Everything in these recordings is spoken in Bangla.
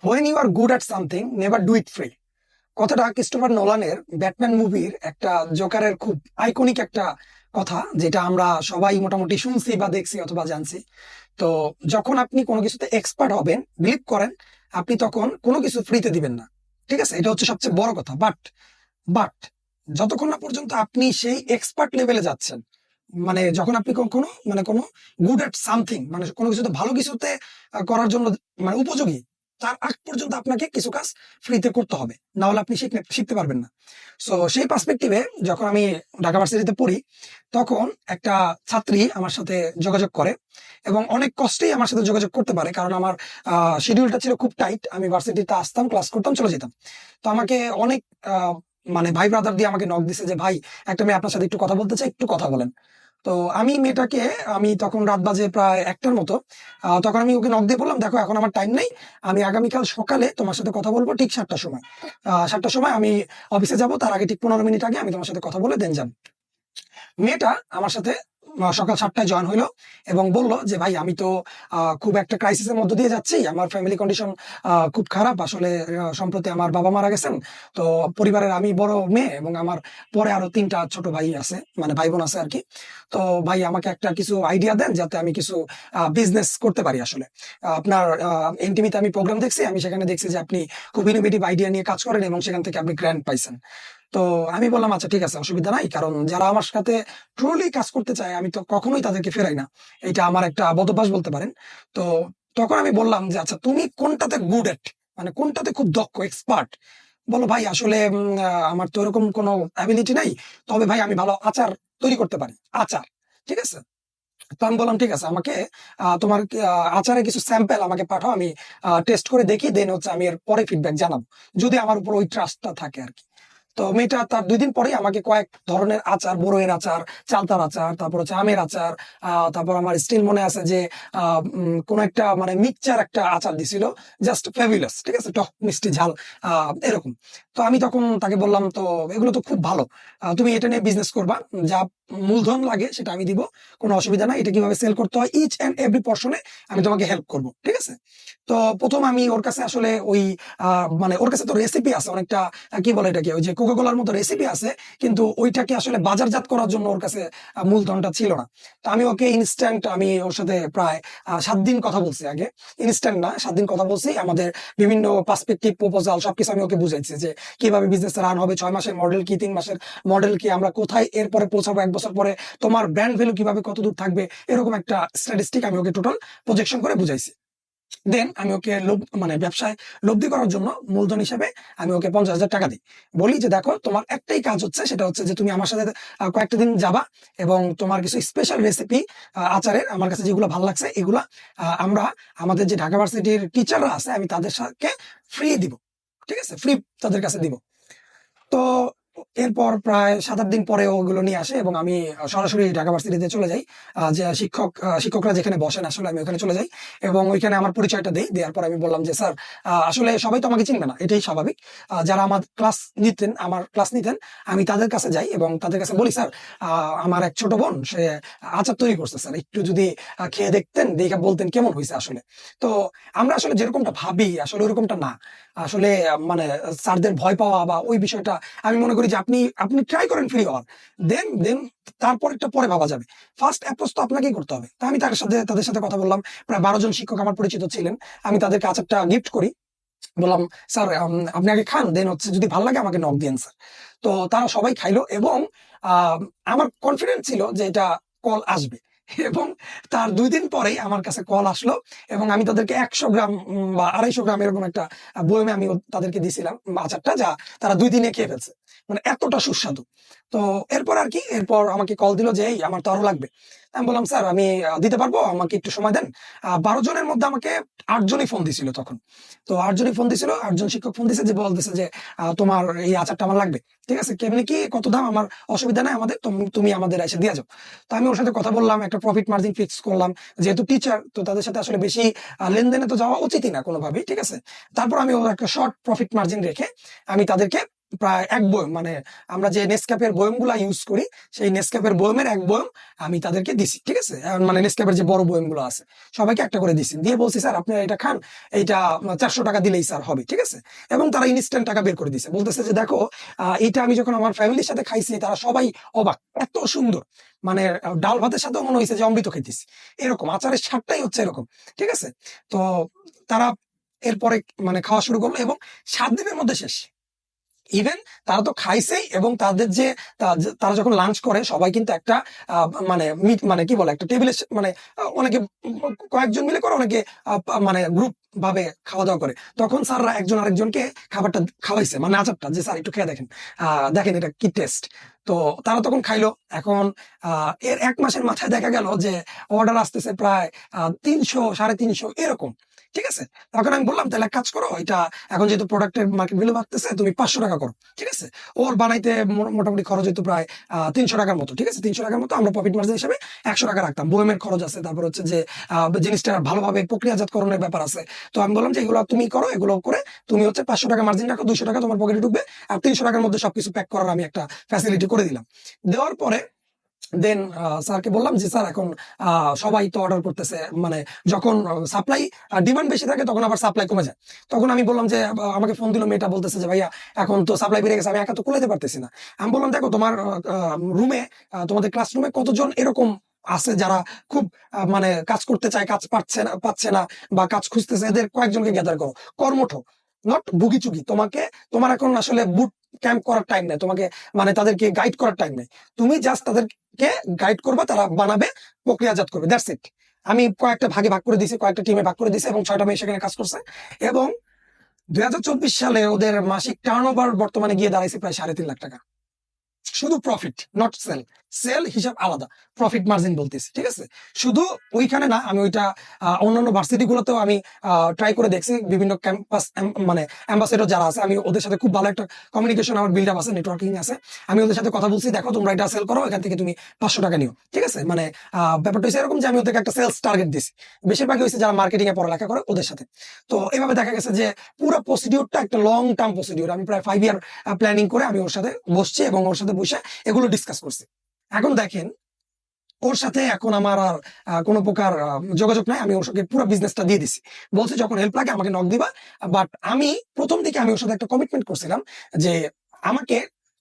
When you are good at something never do it free. কথাটা ক্রিস্টোফার নোলানের ব্যাটম্যান মুভির একটা জোকারের খুব আইকনিক একটা কথা, যেটা আমরা সবাই মোটামুটি শুনছি বা দেখছি অথবা জানছি। তো যখন আপনি কোনো কিছুতে এক্সপার্ট হবেন, বিলিভ করেন, আপনি তখন কোনো কিছু ফ্রিতে দিবেন না। ঠিক আছে, এটা হচ্ছে সবচেয়ে বড় কথা। বাট যতক্ষণ না পর্যন্ত আপনি সেই এক্সপার্ট লেভেলে যাচ্ছেন, মানে যখন আপনি কোনো মানে কোনো গুড এট সামথিং, মানে কোনো কিছুতে ভালো কিছুতে করার জন্য মানে উপযোগী, তার আগ পর্যন্ত আপনাকে কিছু কাজ ফ্রিতে করতে হবে, না হলে আপনি শিখতে পারবেন না। সো সেই পার্সপেক্টিভে যখন আমি ঢাকা ভার্সিটিতে পড়ি, তখন একটা ছাত্রী আমার সাথে যোগাযোগ করে এবং অনেক কষ্টেই আমার সাথে যোগাযোগ করতে পারে, কারণ আমার শিডিউলটা ছিল খুব টাইট। আমি ভার্সিটিতে আসতাম, ক্লাস করতাম, চলে যেতাম। তো আমাকে অনেক মানে ভাই ব্রাদার দিয়ে আমাকে নক দিছে যে, ভাই একটা মেয়ে আপনার সাথে একটু কথা বলতে চাই, একটু কথা বলেন। তো আমি মেয়েটাকে, আমি তখন রাত বাজে প্রায় 1টার মতো, তখন আমি ওকে নক দিয়ে বললাম, দেখো এখন আমার টাইম নেই, আমি আগামীকাল সকালে তোমার সাথে কথা বলবো ঠিক 7টার সময়। 7টার সময় আমি অফিসে যাব, তার আগে ঠিক 15 মিনিট আগে আমি তোমার সাথে কথা বলে দেন যাবো। মেয়েটা আমার সাথে সকাল 7টায় জয়েন হইলো এবং বলল যে, ভাই আমি তো খুব একটা ক্রাইসিসের মধ্য দিয়ে যাচ্ছি, আমার ফ্যামিলি কন্ডিশন খুব খারাপ আসলে। সম্প্রতি আমার বাবা মারা গেছেন। তো পরিবারের আমি বড় মেয়ে এবং আমার পরে আরো 3টা ছোট ভাই আছে, মানে ভাই বোন আছে আর কি। তো ভাই আমাকে একটা কিছু আইডিয়া দেন যাতে আমি কিছু বিজনেস করতে পারি আসলে। আপনার এনটিভিতে আমি প্রোগ্রাম দেখছি, আমি সেখানে দেখছি যে আপনি খুব ইনোভেটিভ আইডিয়া নিয়ে কাজ করেন এবং সেখান থেকে আপনি গ্র্যান্ড পাইছেন। তো আমি বললাম, আচ্ছা ঠিক আছে, অসুবিধা নাই, কারণ যারা আমার সাথে ট্রুলি কাজ করতে চায় আমি তো কখনোই তাদেরকে ফেরাই না। এটা আমার একটা বদভ্যাস বলতে পারেন। তো তখন আমি বললাম যে, আচ্ছা তুমি কোনটাতে গুড এট, মানে কোনটাতে খুব দক্ষ, এক্সপার্ট? বলো ভাই আসলে আমার তো এরকম কোনো অ্যাবিলিটি নাই, তবে ভাই আমি ভালো আচার তৈরি করতে পারি, আচার। ঠিক আছে। তো আমি বললাম, ঠিক আছে, আমাকে তোমার আচারের কিছু স্যাম্পল আমাকে পাঠাও, আমি টেস্ট করে দেখি, দেন হচ্ছে আমি এর পরে ফিডব্যাক জানাবো, যদি আমার উপর ওই ট্রাস্টটা থাকে আর কি। তো মেয়েটা তার 2 দিন পরেই আমাকে কয়েক ধরনের আচার, বড়ইয়ের আচার, চালতার আচার, তারপর হচ্ছে আমের আচার, তারপর আমার স্টিল মনে আছে যে কোন একটা মানে মিক্সচার একটা আচার দিছিল, জাস্ট ফ্যাবুলাস। ঠিক আছে, টক মিষ্টি ঝাল এরকম। তো আমি তখন তাকে বললাম, তো এগুলো তো খুব ভালো, তুমি এটা নিয়ে বিজনেস করবা, যা মূলধন লাগে সেটা আমি দিব, কোনো অসুবিধা নাই। এটা কিভাবে সেল করতে হয় ইচ এন্ড এভরি পোর্শনে আমি তোমাকে হেল্প করব। ঠিক আছে। তো প্রথম আমি ওর কাছে আসলে ওই মানে ওর কাছে তো রেসিপি আছে অনেকটা, কি বলে এটাকে, ওই যে কোকা কোলার মতো রেসিপি আছে, কিন্তু ওইটাকে আসলে বাজারজাত করার জন্য ওর কাছে মূলধনটা ছিল না। তো আমি ওকে ইনস্ট্যান্ট, আমি ওর সাথে প্রায় 7 দিন কথা বলছি আগে। ইনস্ট্যান্ট না, 7 দিন কথা বলছি, আমাদের বিভিন্ন পার্সপেক্টিভ, প্রপোজাল সবকিছু আমি ওকে বুঝাইছি যে কিভাবে বিজনেস রান হবে, 6 মাসের মডেল কি, 3 মাসের মডেল কি, আমরা কোথায় এরপরে পৌঁছাবো, 1 বছর পরে তোমার ব্র্যান্ড ভ্যালু কিভাবে কত দূর থাকবে, এরকম একটা স্ট্যাটিস্টিক আমি ওকে টোটাল প্রজেকশন করে বুঝাইছি। দেন আমি ওকে লোভ, মানে ব্যবসায় লব্ধি করার জন্য মূলধন হিসেবে আমি ওকে 50,000 টাকা দিই। বলি যে, দেখো তোমার একটাই কাজ হচ্ছে, সেটা হচ্ছে যে তুমি আমার সাথে কয়েকটা দিন যাবা এবং তোমার কিছু স্পেশাল রেসিপি আচারের আমার কাছে যেগুলো ভালো লাগছে এগুলা আমরা আমাদের যে ঢাকা ভার্সিটির টিচাররা আছে আমি তাদের সাথে ফ্রি দিব। ঠিক আছে, ফ্রি তাদের কাছে দিব। তো এরপর প্রায় 7-8 দিন পরে ওগুলো নিয়ে আসে এবং আমি সরাসরি ঢাকা ভার্সিটিতে চলে যাই। যে শিক্ষকরা যেখানে বসেন আসলে আমি ওখানে চলে যাই এবং ওইখানে আমার পরিচয়টা দেই। দেওয়ার পর আমি বললাম যে, স্যার আসলে সবাই তো আমাকে চিনবে না, এটাই স্বাভাবিক। যারা আমার ক্লাস নিতেন, আমি তাদের কাছে যাই এবং তাদের কাছে বলি, স্যার আমার এক ছোট বোন সে আচার তৈরি করছে, স্যার একটু যদি খেয়ে দেখতেন, দেখে বলতেন কেমন হয়েছে আসলে। তো আমরা আসলে যেরকমটা ভাবি আসলে ওরকমটা না। আসলে মানে স্যারদের ভয় পাওয়া বা ওই বিষয়টা, আমি মনে করি যে আপনি আপনি ট্রাই করেন ফ্রি হওয়ার, দেন দেন তারপরেরটা পরে ভাবা যাবে। ফার্স্ট অ্যাপ্রোচ তো আপনাকেই করতে হবে। তা আমি তাদের সাথে কথা বললাম। প্রায় 12 জন শিক্ষক আমার পরিচিত ছিলেন। আমি তাদেরকে আচারটা গিফট করি। বললাম, স্যার আপনি আগে খান, দেন হচ্ছে যদি ভালো লাগে আমাকে নক দিয়েন স্যার। তো তারা সবাই খাইলো এবং আহ, আমার কনফিডেন্স ছিল যে এটা কল আসবে। এবং তার 2 দিন পরেই আমার কাছে কল আসলো এবং আমি তাদেরকে 100 গ্রাম বা 250 গ্রাম এরকম একটা বয়মে আমি তাদেরকে দিছিলাম আচারটা, যা তারা 2 দিনে খেয়ে ফেলছে, মানে এতটা সুস্বাদু। তো এরপর আর কি, এরপর আমাকে কল দিল যে, এই আমার তো আরো লাগবে। আমি বললাম, স্যার আমি দিতে পারবো, আমাকে একটু সময় দেন। 12 জনের মধ্যে আমাকে 8 জনই ফোন দিছিল তখন। তো 8 জনই ফোন দিছিল, 8 জন শিক্ষক ফোন দিছে যে বলতেছে যে, তোমার এই আচারটা আমার লাগবে। ঠিক আছে, কেমনি কি কত দাম, আমার অসুবিধা নাই, আমাদের তুমি আমাদের এসে দিয়ে যাও। তো আমি ওর সাথে কথা বললাম, একটা প্রফিট মার্জিন ফিক্স করলাম। যেহেতু টিচার, তো তাদের সাথে আসলে বেশি লেনদেনে তো যাওয়া উচিতই না কোনোভাবেই। ঠিক আছে। তারপর আমি ওর একটা শর্ট প্রফিট মার্জিন রেখে আমি তাদেরকে প্রায় এক বয়ম, মানে আমরা যে নেসক্যাফের বয়মগুলা ইউজ করি সেই নেসক্যাফের বয়মের এক বয়ম আমি তাদেরকে দিছি, ঠিক আছে? মানে নেসক্যাফের যে বড় বয়মগুলো আছে সবাইকে একটা করে দিছি, দিয়ে বলছি স্যার আপনি এটা খান, এইটা 400 টাকা দিলেই স্যার হবে, ঠিক আছে? এবং তারা ইনস্ট্যান্ট টাকা বের করে দিছে, বলতেছে যে দেখো এটা আমি যখন আমার ফ্যামিলির সাথে খাইছি তারা সবাই অবাক, এত সুন্দর, মানে ডাল ভাতের সাথেও মনে হয়েছে যে অমৃত খেতেছি, এরকম আচারের স্বাদটাই হচ্ছে এরকম, ঠিক আছে? তো তারা এরপরে মানে খাওয়া শুরু করলো এবং 7 দিনের মধ্যে শেষ। ইভেন তারা তো খাইছেই, এবং তাদের যে তারা যখন লাঞ্চ করে সবাই কিন্তু একটা মানে মানে কি বলে একটা টেবিলে, মানে অনেকে কয়েকজন মিলে করে, অনেকে মানে গ্রুপ ভাবে খাওয়া দাওয়া করে, তখন স্যাররা একজন আরেকজনকে খাবারটা খাওয়াইছে, মানে আচারটা, যে স্যার একটু খেয়ে দেখেন, দেখেন এটা কি টেস্ট। তো তারা তখন খাইলো। এখন এর 1 মাসের মাথায় দেখা গেল যে অর্ডার আসতেছে প্রায় 300 350 এরকম, ঠিক আছে? তখন আমি বললাম তাহলে এক কাজ করো, এটা এখন যেহেতু প্রোডাক্টের মার্কেট ভ্যালু বাড়তেছে, তুমি 500 টাকা করো, ঠিক আছে? ওর বানাইতে মোটামুটি খরচ হইতো প্রায় 300 টাকার মতো, ঠিক আছে? 300 টাকার মতো আমরা প্রফিট মার্জিন হিসেবে 100 টাকা রাখতাম। বয়মের খরচ আছে, তারপর হচ্ছে যে জিনিসটা ভালোভাবে প্রক্রিয়াজাতকরণের ব্যাপার আছে। তো আমি বললাম যে এগুলো তুমি করো, এগুলো করে তুমি হচ্ছে 500 টাকা মার্জিন রাখো, 200 টাকা তোমার পকেটে ঢুকবে, আর 300 টাকার মধ্যে সবকিছু প্যাক করার আমি একটা ফ্যাসিলিটি করে দিলাম। দেওয়ার পরে দেন স্যারকে বললাম যে স্যার এখন সবাই তো অর্ডার করতেছে, মানে যখন সাপ্লাই ডিমান্ড বেশি থাকে তখন আবার সাপ্লাই কমে যায়। তখন আমি বললাম যে আমাকে ফোন দিল মেয়েটা, বলতেছে যে ভাইয়া এখন তো সাপ্লাই বেড়ে গেছে, আমি একা তো কুলাইতে পারতেছি না। আমি বললাম দেখো তোমার রুমে, তোমাদের ক্লাসরুমে কতজন এরকম আছে যারা খুব মানে কাজ করতে চায়, কাজ পাচ্ছে না বা কাজ খুঁজতেছে, এদের কয়েকজনকে গ্যাদার করো, কর্মঠ, নট বুগিচুগি। তোমার এখন আসলে বুট ক্যাম্প করার টাইম নেই, তোমাকে মানে তাদেরকে গাইড করার টাইম নেই, তুমি জাস্ট তাদেরকে গাইড করবা, তারা বানাবে, প্রক্রিয়াজাত করবে, দ্যাটস ইট। আমি কয়েকটা ভাগে ভাগ করে দিয়েছি, কয়েকটা টিমে ভাগ করে দিয়েছি, এবং 6টা মেয়ে সেখানে কাজ করছে। এবং 2024 সালে ওদের মাসিক টার্ন ওভার বর্তমানে গিয়ে দাঁড়াইছে প্রায় 3.5 লাখ টাকা। শুধু প্রফিট, নট সেল। সেল হিসাব আলাদা, প্রফিট মার্জিন বলতেছি, ঠিক আছে? শুধু ওইখানে না, আমি ওইটা অন্যান্য ভার্সিটি গুলোতেও আমি ট্রাই করে দেখছি, বিভিন্ন ক্যাম্পাস মানে অ্যাম্বাসেডর যারা আছে, আমি ওদের সাথে খুব ভালো একটা কমিউনিকেশন আমার বিল্ড আপ আছে, নেটওয়ার্কিং আছে। আমি ওদের সাথে কথা বলছি, দেখো তোমরা এটা সেল করো, এখান থেকে তুমি 500 টাকা নিও, ঠিক আছে? মানে ব্যাপারটা হচ্ছে এরকম যে আমি ওদেরকে একটা সেলস টার্গেট দিছি। বেশিরভাগই হচ্ছে যারা মার্কেটিং এ পড়ালেখা করে ওদের সাথে। তো এভাবে দেখা গেছে যে পুরো প্রসিডিউরটা একটা লং টার্ম প্রসিডিউর, আমি প্রায় 5 ইয়ার প্ল্যানিং করে আমি ওর সাথে বসছি এবং ওর সাথে বসে এগুলো ডিসকাস করছি। এখন দেখেন ওর সাথে এখন আমার আর কোনো প্রকার যোগাযোগ নাই, আমি ওর সাথে পুরো বিজনেসটা দিয়ে দিছি। বলছে যখন হেল্প লাগে আমাকে নক দিবা। বাট আমি প্রথম দিকে আমি ওর সাথে একটা কমিটমেন্ট করছিলাম যে আমাকে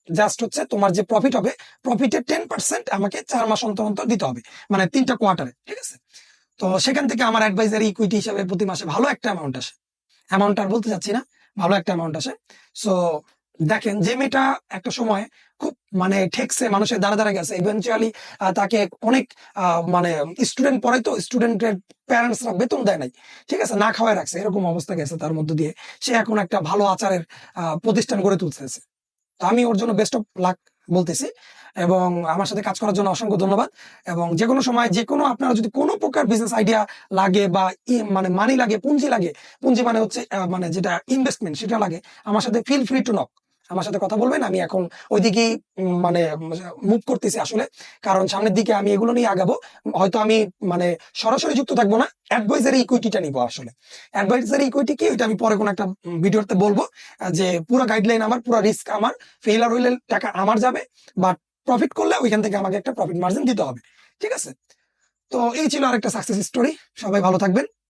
জাস্ট হচ্ছে তোমার যে প্রফিট হবে, প্রফিটের 10% আমাকে 4 মাস অন্তর অন্তর দিতে হবে, মানে 3টা কোয়ার্টারে, ঠিক আছে? তো সেখান থেকে আমার অ্যাডভাইজারি ইকুইটি হিসাবে প্রতি মাসে ভালো একটা অ্যামাউন্ট আসে। অ্যামাউন্ট আর বলতে চাচ্ছি না, ভালো একটা অ্যামাউন্ট আসে। সো দেখেন যে মেয়েটা একটা সময় খুব মানে ঠেকছে, মানুষের দ্বারা দ্বারা গেছে, ইভেনচুয়ালি তাকে অনেক মানে স্টুডেন্ট পড়াই, তো স্টুডেন্টের প্যারেন্টসরা বেতন দেয় নাই, ঠিক আছে, না খাওয়াই রাখছে, এরকম অবস্থা গেছে তার মধ্য দিয়ে। সে এখন একটা ভালো আচারের প্রতিষ্ঠান গড়ে তুলতেছে। তো আমি ওর জন্য বেস্ট অফ লাক বলতেছি, এবং আমার সাথে কাজ করার জন্য অসংখ্য ধন্যবাদ। এবং যে কোনো সময় যে কোনো আপনারা যদি কোনো প্রকার বিজনেস আইডিয়া লাগে বা মানে মানি লাগে, পুঁজি লাগে, পুঁজি মানে হচ্ছে মানে যেটা ইনভেস্টমেন্ট সেটা লাগে, আমার সাথে ফিল ফ্রি টু নক, আমার সাথে কথা বলবেন। আমি এখন ওইদিকেই মানে মুভ করতেছি আসলে, কারণ সামনের দিকে আমি এগুলো নিয়ে আগাবো। হয়তো আমি মানে সরাসরি যুক্ত থাকবো না, অ্যাডভাইজারি ইকুইটিটা নিবো আসলে। অ্যাডভাইজারি ইকুইটি কি, ওইটা আমি পরে কোনো একটা ভিডিওতে বলবো, যে পুরো গাইডলাইন আমার, পুরো রিস্ক আমার, ফেইলার হইলে টাকা আমার যাবে, বাট প্রফিট করলে ওইখান থেকে আমাকে একটা প্রফিট মার্জিন দিতে হবে, ঠিক আছে? তো এই ছিল আরেকটা সাকসেস স্টোরি। সবাই ভালো থাকবেন।